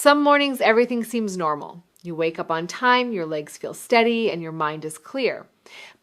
Some mornings, everything seems normal. You wake up on time, your legs feel steady, and your mind is clear.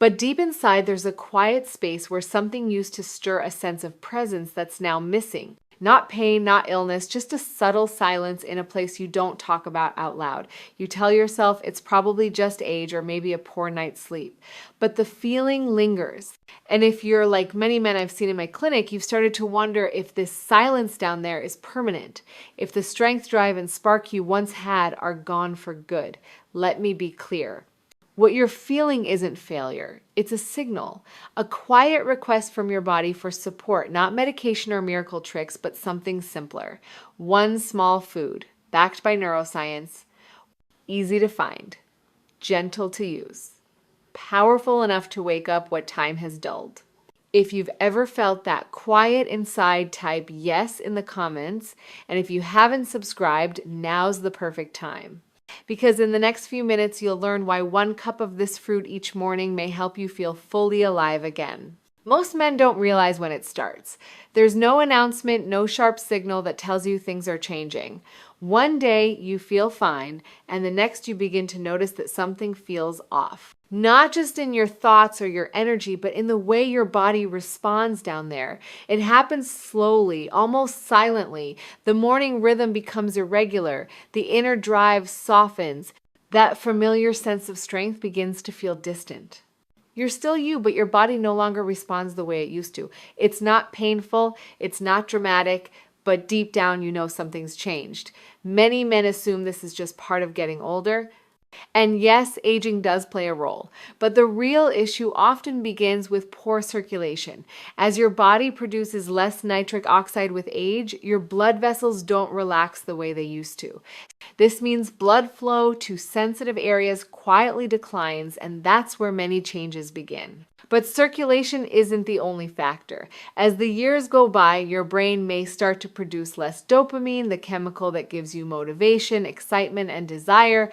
But deep inside, there's a quiet space where something used to stir a sense of presence that's now missing. Not pain, not illness, just a subtle silence in a place you don't talk about out loud. You tell yourself it's probably just age or maybe a poor night's sleep. But the feeling lingers. And if you're like many men I've seen in my clinic, you've started to wonder if this silence down there is permanent. If the strength, drive, and spark you once had are gone for good. Let me be clear. What you're feeling isn't failure. It's a signal, a quiet request from your body for support, not medication or miracle tricks, but something simpler. One small food, backed by neuroscience, easy to find, gentle to use, powerful enough to wake up what time has dulled. If you've ever felt that quiet inside, type yes in the comments. And if you haven't subscribed, now's the perfect time. Because in the next few minutes, you'll learn why 1 cup of this fruit each morning may help you feel fully alive again. Most men don't realize when it starts. There's no announcement, no sharp signal that tells you things are changing. One day you feel fine, and the next you begin to notice that something feels off. Not just in your thoughts or your energy, but in the way your body responds down there. It happens slowly, almost silently. The morning rhythm becomes irregular. The inner drive softens. That familiar sense of strength begins to feel distant. You're still you, but your body no longer responds the way it used to. It's not painful, it's not dramatic, but deep down you know something's changed. Many men assume this is just part of getting older. And yes, aging does play a role, but the real issue often begins with poor circulation. As your body produces less nitric oxide with age, your blood vessels don't relax the way they used to. This means blood flow to sensitive areas quietly declines, and that's where many changes begin. But circulation isn't the only factor. As the years go by, your brain may start to produce less dopamine, the chemical that gives you motivation, excitement, and desire.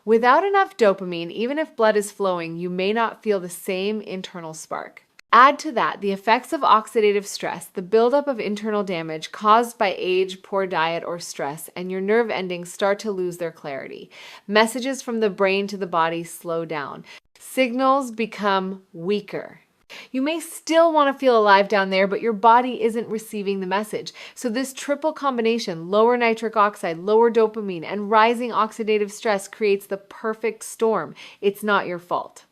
Without enough dopamine, even if blood is flowing, you may not feel the same internal spark. Add to that the effects of oxidative stress, the buildup of internal damage caused by age, poor diet, or stress, and your nerve endings start to lose their clarity. Messages from the brain to the body slow down. Signals become weaker. You may still want to feel alive down there, but your body isn't receiving the message. So this triple combination, lower nitric oxide, lower dopamine, and rising oxidative stress creates the perfect storm. It's not your fault.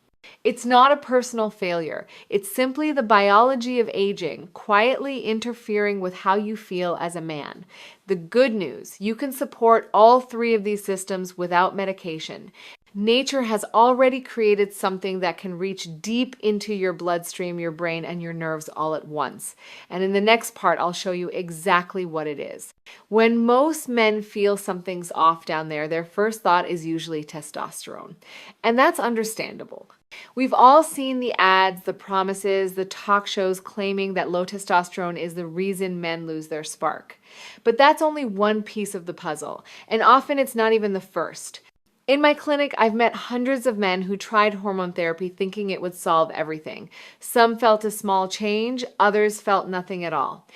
It's not a personal failure. It's simply the biology of aging, quietly interfering with how you feel as a man. The good news, you can support all 3 of these systems without medication. Nature has already created something that can reach deep into your bloodstream, your brain, and your nerves all at once. And in the next part, I'll show you exactly what it is. When most men feel something's off down there, their first thought is usually testosterone. And that's understandable. We've all seen the ads, the promises, the talk shows claiming that low testosterone is the reason men lose their spark. But that's only one piece of the puzzle, and often it's not even the first. In my clinic, I've met hundreds of men who tried hormone therapy thinking it would solve everything. Some felt a small change, others felt nothing at all.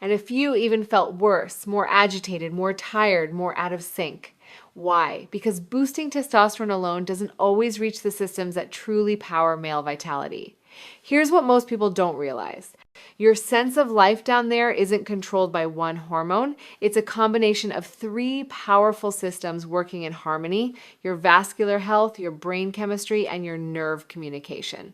And a few even felt worse, more agitated, more tired, more out of sync. Why? Because boosting testosterone alone doesn't always reach the systems that truly power male vitality. Here's what most people don't realize. Your sense of life down there isn't controlled by one hormone. It's a combination of 3 powerful systems working in harmony: your vascular health, your brain chemistry, and your nerve communication.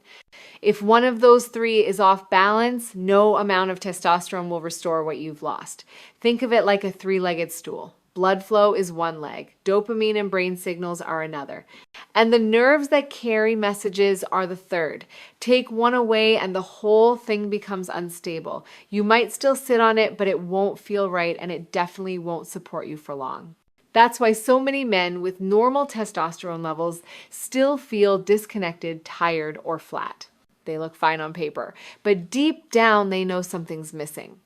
If one of those 3 is off balance, no amount of testosterone will restore what you've lost. Think of it like a 3-legged stool. Blood flow is one leg. Dopamine and brain signals are another. And the nerves that carry messages are the third. Take one away and the whole thing becomes unstable. You might still sit on it, but it won't feel right, and it definitely won't support you for long. That's why so many men with normal testosterone levels still feel disconnected, tired, or flat. They look fine on paper, but deep down they know something's missing.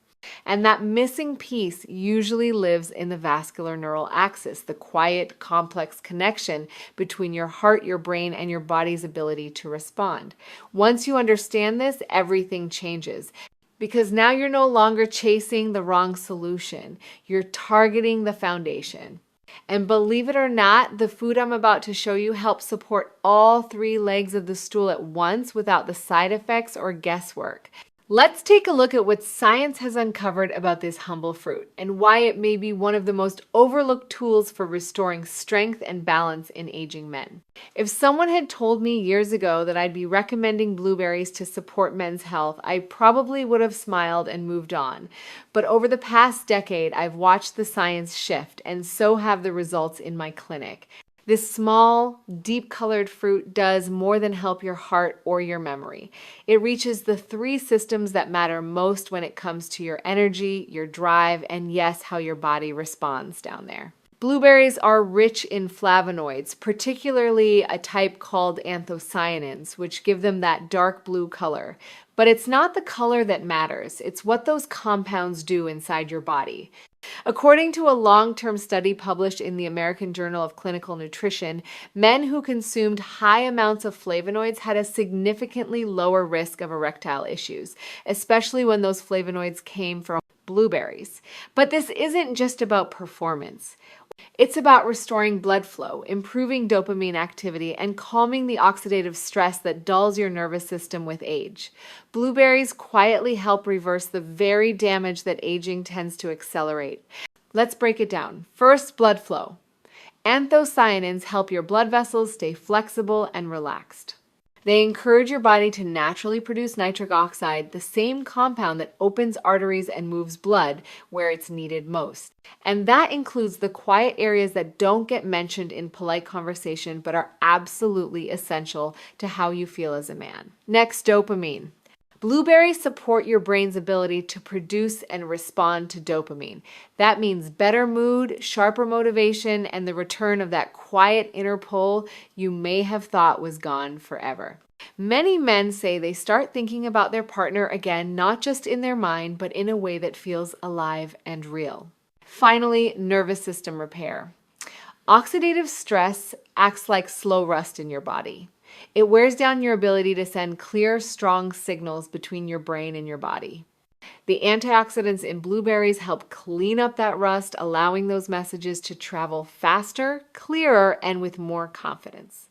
And that missing piece usually lives in the vascular neural axis, the quiet, complex connection between your heart, your brain, and your body's ability to respond. Once you understand this, everything changes. Because now you're no longer chasing the wrong solution. You're targeting the foundation. And believe it or not, the food I'm about to show you helps support all 3 legs of the stool at once without the side effects or guesswork. Let's take a look at what science has uncovered about this humble fruit and why it may be one of the most overlooked tools for restoring strength and balance in aging men. If someone had told me years ago that I'd be recommending blueberries to support men's health, I probably would have smiled and moved on. But over the past decade, I've watched the science shift, and so have the results in my clinic. This small, deep-colored fruit does more than help your heart or your memory. It reaches the 3 systems that matter most when it comes to your energy, your drive, and yes, how your body responds down there. Blueberries are rich in flavonoids, particularly a type called anthocyanins, which give them that dark blue color. But it's not the color that matters, it's what those compounds do inside your body. According to a long-term study published in the American Journal of Clinical Nutrition, men who consumed high amounts of flavonoids had a significantly lower risk of erectile issues, especially when those flavonoids came from blueberries. But this isn't just about performance. It's about restoring blood flow, improving dopamine activity, and calming the oxidative stress that dulls your nervous system with age. Blueberries quietly help reverse the very damage that aging tends to accelerate. Let's break it down. First, blood flow. Anthocyanins help your blood vessels stay flexible and relaxed. They encourage your body to naturally produce nitric oxide, the same compound that opens arteries and moves blood where it's needed most. And that includes the quiet areas that don't get mentioned in polite conversation but are absolutely essential to how you feel as a man. Next, dopamine. Blueberries support your brain's ability to produce and respond to dopamine. That means better mood, sharper motivation, and the return of that quiet inner pull you may have thought was gone forever. Many men say they start thinking about their partner again, not just in their mind, but in a way that feels alive and real. Finally, nervous system repair. Oxidative stress acts like slow rust in your body. It wears down your ability to send clear, strong signals between your brain and your body. The antioxidants in blueberries help clean up that rust, allowing those messages to travel faster, clearer, and with more confidence.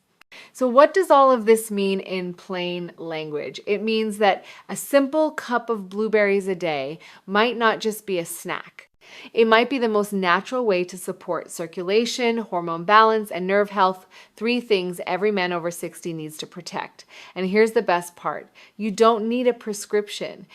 So what does all of this mean in plain language? It means that a simple cup of blueberries a day might not just be a snack. It might be the most natural way to support circulation, hormone balance, and nerve health, 3 things every man over 60 needs to protect. And here's the best part. You don't need a prescription.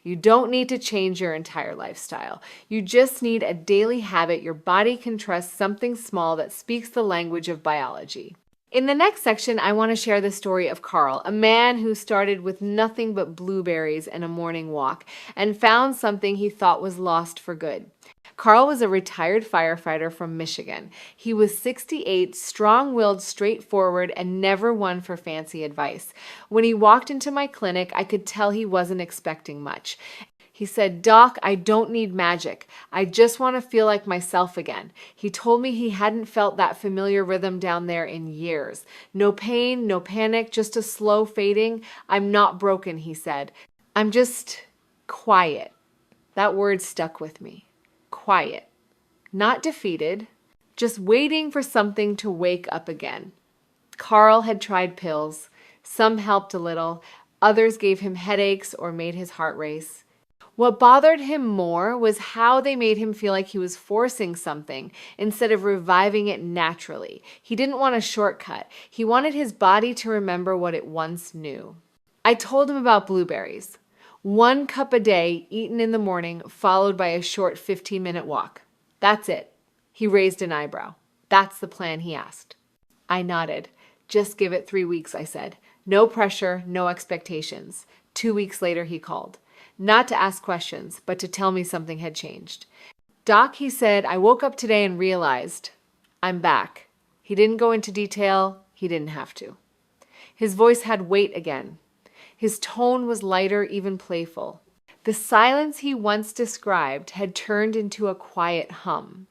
You don't need to change your entire lifestyle. You just need a daily habit your body can trust, something small that speaks the language of biology. In the next section, I want to share the story of Carl, a man who started with nothing but blueberries and a morning walk and found something he thought was lost for good. Carl was a retired firefighter from Michigan. He was 68, strong-willed, straightforward, and never one for fancy advice. When he walked into my clinic, I could tell he wasn't expecting much. He said, "Doc, I don't need magic. I just want to feel like myself again." He told me he hadn't felt that familiar rhythm down there in years. No pain, no panic, just a slow fading. "I'm not broken," he said. "I'm just quiet." That word stuck with me. Quiet. Not defeated, just waiting for something to wake up again. Carl had tried pills. Some helped a little. Others gave him headaches or made his heart race. What bothered him more was how they made him feel like he was forcing something instead of reviving it naturally. He didn't want a shortcut. He wanted his body to remember what it once knew. I told him about blueberries. 1 cup a day, eaten in the morning, followed by a short 15-minute walk. That's it. He raised an eyebrow. "That's the plan?" he asked. I nodded. "Just give it 3 weeks," I said. "No pressure, no expectations." 2 weeks later, he called. Not to ask questions, but to tell me something had changed. "Doc," he said, "I woke up today and realized I'm back." He didn't go into detail. He didn't have to. His voice had weight again. His tone was lighter, even playful. The silence he once described had turned into a quiet hum.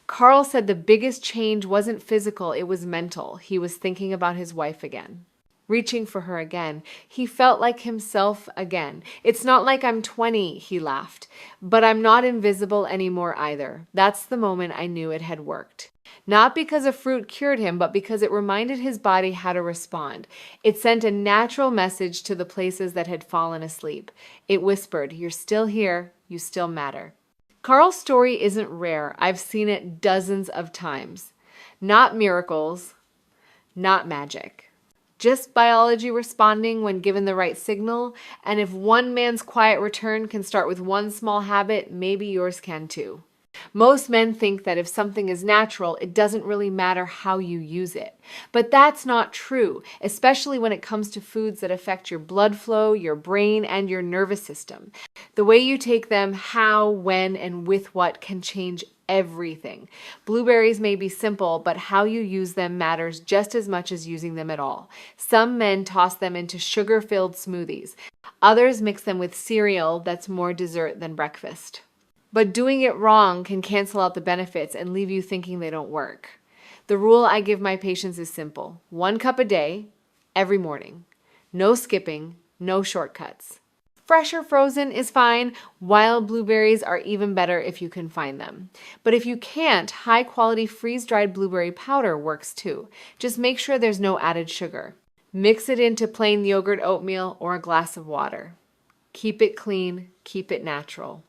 Carl said the biggest change wasn't physical, it was mental. He was thinking about his wife again. Reaching for her again. He felt like himself again. "It's not like I'm 20, he laughed. "But I'm not invisible anymore either." That's the moment I knew it had worked. Not because a fruit cured him, but because it reminded his body how to respond. It sent a natural message to the places that had fallen asleep. It whispered, "You're still here, you still matter." Carl's story isn't rare. I've seen it dozens of times. Not miracles, not magic. Just biology responding when given the right signal, and if one man's quiet return can start with one small habit, maybe yours can too. Most men think that if something is natural, it doesn't really matter how you use it. But that's not true, especially when it comes to foods that affect your blood flow, your brain, and your nervous system. The way you take them, how, when, and with what can change everything. Blueberries may be simple, but how you use them matters just as much as using them at all. Some men toss them into sugar-filled smoothies. Others mix them with cereal that's more dessert than breakfast. But doing it wrong can cancel out the benefits and leave you thinking they don't work. The rule I give my patients is simple. 1 cup a day, every morning. No skipping, no shortcuts. Fresh or frozen is fine. Wild blueberries are even better if you can find them. But if you can't, high-quality freeze-dried blueberry powder works too. Just make sure there's no added sugar. Mix it into plain yogurt, oatmeal, or a glass of water. Keep it clean, keep it natural.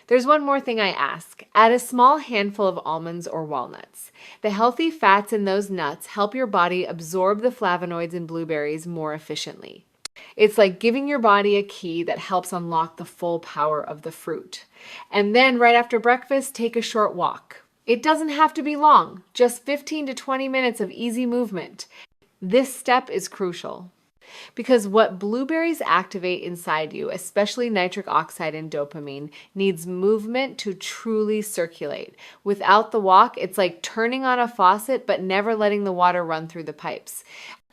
There's one more thing I ask. Add a small handful of almonds or walnuts. The healthy fats in those nuts help your body absorb the flavonoids in blueberries more efficiently. It's like giving your body a key that helps unlock the full power of the fruit. And then right after breakfast, take a short walk. It doesn't have to be long, just 15 to 20 minutes of easy movement. This step is crucial. Because what blueberries activate inside you, especially nitric oxide and dopamine, needs movement to truly circulate. Without the walk, it's like turning on a faucet but never letting the water run through the pipes.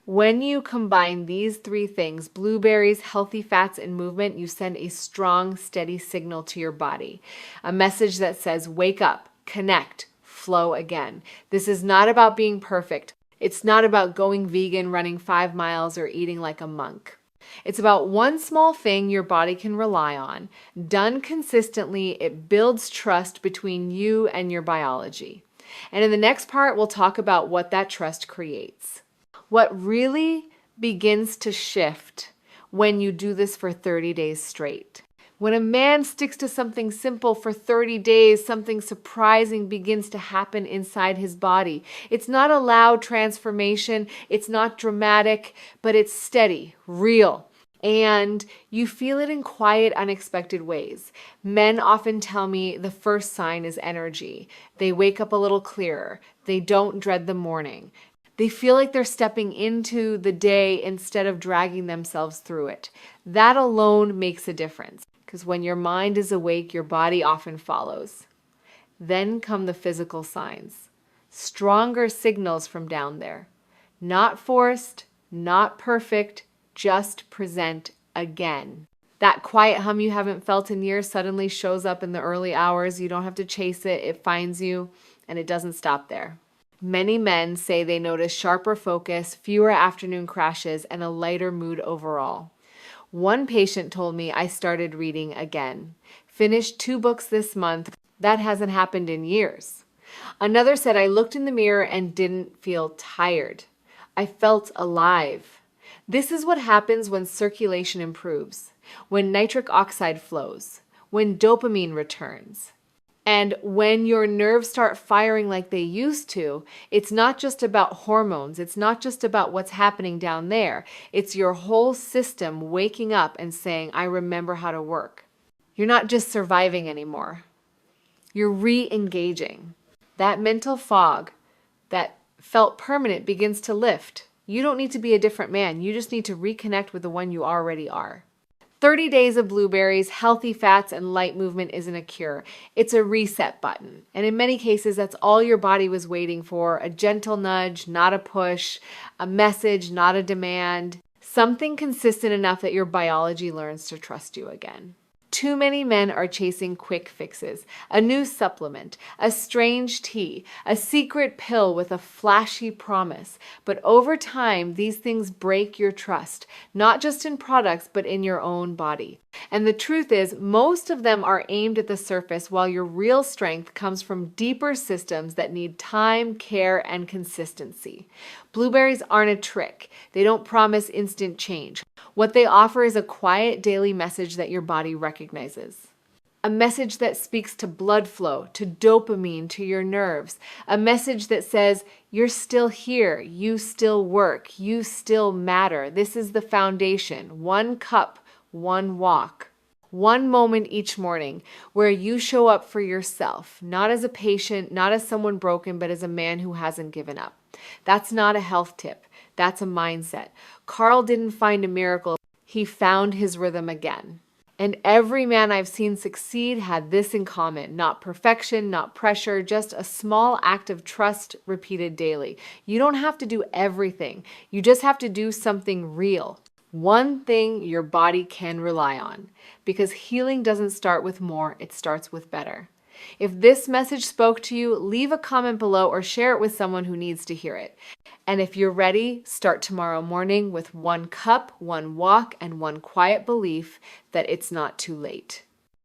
When you combine these 3 things, blueberries, healthy fats, and movement, you send a strong, steady signal to your body. A message that says, wake up, connect, flow again. This is not about being perfect. It's not about going vegan, running 5 miles, or eating like a monk. It's about one small thing your body can rely on. Done consistently, it builds trust between you and your biology. And in the next part, we'll talk about what that trust creates. What really begins to shift when you do this for 30 days straight. When a man sticks to something simple for 30 days, something surprising begins to happen inside his body. It's not a loud transformation, it's not dramatic, but it's steady, real. And you feel it in quiet, unexpected ways. Men often tell me the first sign is energy. They wake up a little clearer. They don't dread the morning. They feel like they're stepping into the day instead of dragging themselves through it. That alone makes a difference. Because when your mind is awake, your body often follows. Then come the physical signs. Stronger signals from down there. Not forced, not perfect, just present again. That quiet hum you haven't felt in years suddenly shows up in the early hours. You don't have to chase it. It finds you, and it doesn't stop there. Many men say they notice sharper focus, fewer afternoon crashes, and a lighter mood overall. One patient told me I started reading again. Finished 2 books this month. That hasn't happened in years. Another said I looked in the mirror and didn't feel tired. I felt alive. This is what happens when circulation improves, when nitric oxide flows, when dopamine returns. And when your nerves start firing like they used to, it's not just about hormones. It's not just about what's happening down there. It's your whole system waking up and saying, I remember how to work. You're not just surviving anymore. You're re-engaging. That mental fog that felt permanent begins to lift. You don't need to be a different man. You just need to reconnect with the one you already are. 30 days of blueberries, healthy fats, and light movement isn't a cure. It's a reset button. And in many cases, that's all your body was waiting for. A gentle nudge, not a push. A message, not a demand. Something consistent enough that your biology learns to trust you again. Too many men are chasing quick fixes, a new supplement, a strange tea, a secret pill with a flashy promise. But over time, these things break your trust, not just in products, but in your own body. And the truth is, most of them are aimed at the surface, while your real strength comes from deeper systems that need time, care, and consistency. Blueberries aren't a trick. They don't promise instant change. What they offer is a quiet daily message that your body recognizes. A message that speaks to blood flow, to dopamine, to your nerves. A message that says, you're still here, you still work, you still matter. This is the foundation. One cup, one walk. One moment each morning where you show up for yourself, not as a patient, not as someone broken, but as a man who hasn't given up. That's not a health tip. That's a mindset. Carl didn't find a miracle. He found his rhythm again. And every man I've seen succeed had this in common: not perfection, not pressure, just a small act of trust repeated daily. You don't have to do everything. You just have to do something real. One thing your body can rely on. Because healing doesn't start with more, it starts with better. If this message spoke to you, leave a comment below or share it with someone who needs to hear it. And if you're ready, start tomorrow morning with one cup, one walk, and one quiet belief that it's not too late.